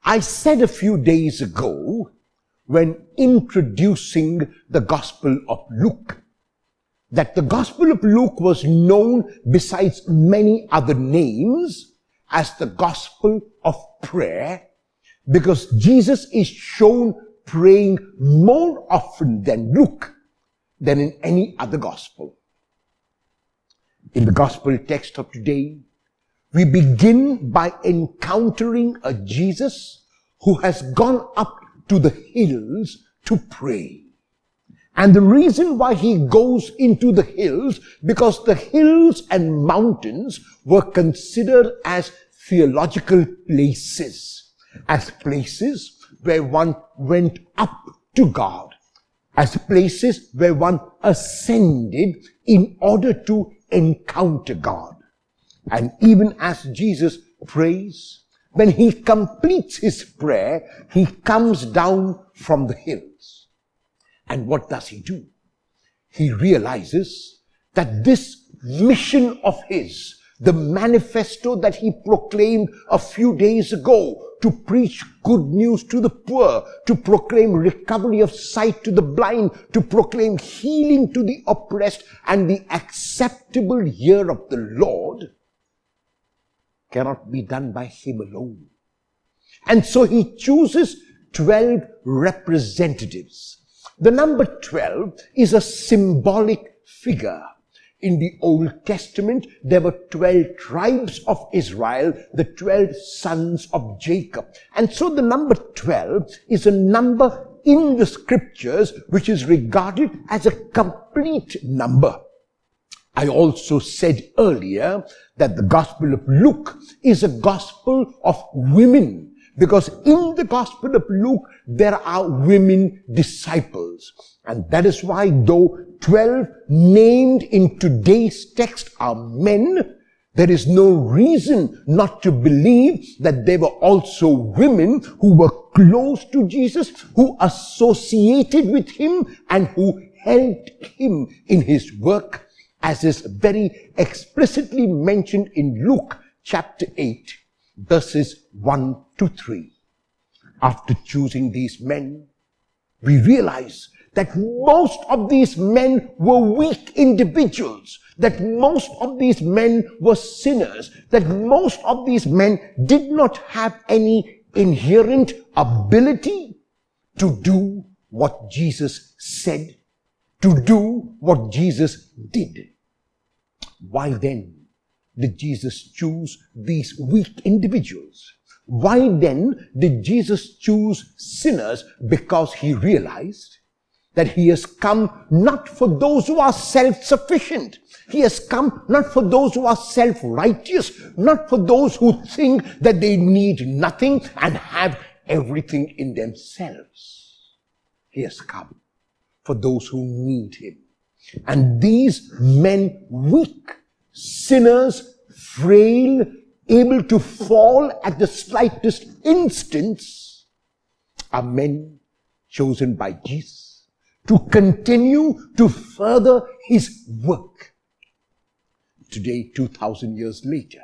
I said a few days ago, when introducing the Gospel of Luke, that the Gospel of Luke was known, besides many other names, as the Gospel of Prayer, because Jesus is shown praying more often than Luke than in any other Gospel. In the Gospel text of today, we begin by encountering a Jesus who has gone up to the hills to pray. And the reason why he goes into the hills, because the hills and mountains were considered as theological places, as places where one went up to God, as places where one ascended in order to encounter God. And even as Jesus prays, when he completes his prayer, he comes down from the hills. And what does he do? He realizes that this mission of his, the manifesto that he proclaimed a few days ago, to preach good news to the poor, to proclaim recovery of sight to the blind, to proclaim healing to the oppressed, and the acceptable year of the Lord, cannot be done by him alone. And so he chooses 12 representatives. The number 12 is a symbolic figure. In the Old Testament, there were 12 tribes of Israel, the 12 sons of Jacob. And so the number 12 is a number in the scriptures which is regarded as a complete number. I also said earlier that the Gospel of Luke is a gospel of women, because in the Gospel of Luke there are women disciples. And that is why, though 12 named in today's text are men, there is no reason not to believe that there were also women who were close to Jesus, who associated with him, and who helped him in his work, as is very explicitly mentioned in Luke chapter 8, verses 1 to 3. After choosing these men, we realize that most of these men were weak individuals, that most of these men were sinners, that most of these men did not have any inherent ability to do what Jesus said, to do what Jesus did. Why then did Jesus choose these weak individuals? Why then did Jesus choose sinners? Because he realized that he has come not for those who are self-sufficient. He has come not for those who are self-righteous, not for those who think that they need nothing and have everything in themselves. He has come for those who need him. And these men, weak, sinners, frail, able to fall at the slightest instance, are men chosen by Jesus to continue to further his work. Today, 2,000 years later,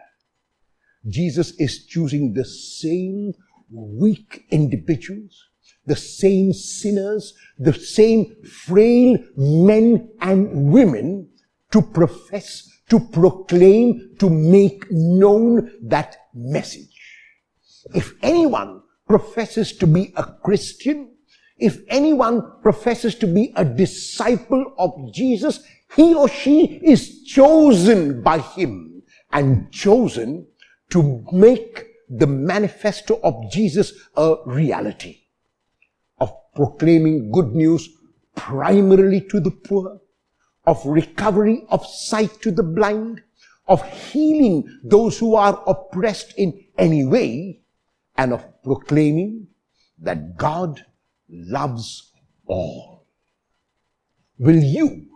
Jesus is choosing the same weak individuals, the same sinners, the same frail men and women to profess, to proclaim, to make known that message. If anyone professes to be a Christian, if anyone professes to be a disciple of Jesus, he or she is chosen by him and chosen to make the manifesto of Jesus a reality, of proclaiming good news primarily to the poor, of recovery of sight to the blind, of healing those who are oppressed in any way, and of proclaiming that God loves all. Will you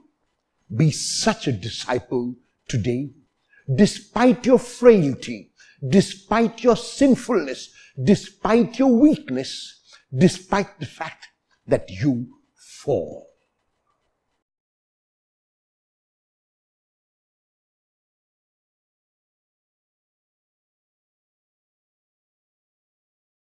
be such a disciple today? Despite your frailty, despite your sinfulness, despite your weakness, despite the fact that you fall.